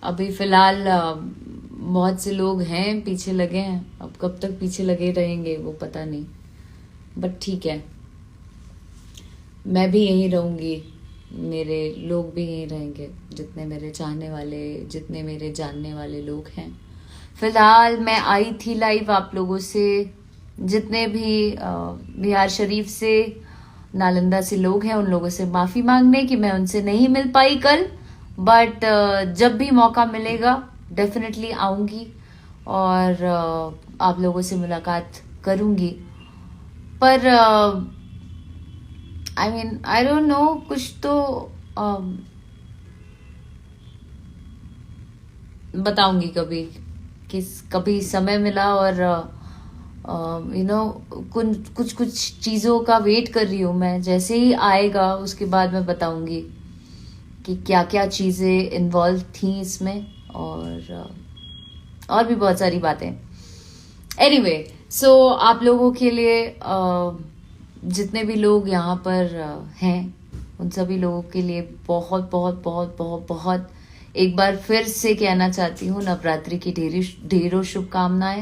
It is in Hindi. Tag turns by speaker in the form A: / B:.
A: अभी फिलहाल बहुत से लोग हैं पीछे लगे हैं, अब कब तक पीछे लगे रहेंगे वो पता नहीं, बट ठीक है, मैं भी यहीं रहूंगी, मेरे लोग भी यहीं रहेंगे, जितने मेरे चाहने वाले, जितने मेरे जानने वाले लोग हैं। फिलहाल मैं आई थी लाइव आप लोगों से, जितने भी बिहार शरीफ से, नालंदा से लोग हैं, उन लोगों से माफ़ी मांगने कि मैं उनसे नहीं मिल पाई कल, बट जब भी मौका मिलेगा डेफिनेटली आऊँगी और आप लोगों से मुलाकात करूँगी। पर I mean I don't know, कुछ तो बताऊंगी कभी, कभी समय मिला और यू नो कुछ कुछ चीज़ों का वेट कर रही हूँ मैं, जैसे ही आएगा उसके बाद मैं बताऊंगी कि क्या क्या चीज़ें इन्वॉल्व थी इसमें, और भी बहुत सारी बातें। एनीवे, सो आप लोगों के लिए जितने भी लोग यहाँ पर हैं, उन सभी लोगों के लिए बहुत बहुत बहुत बहुत बहुत एक बार फिर से कहना चाहती हूँ, नवरात्रि की ढेरों शुभकामनाएं।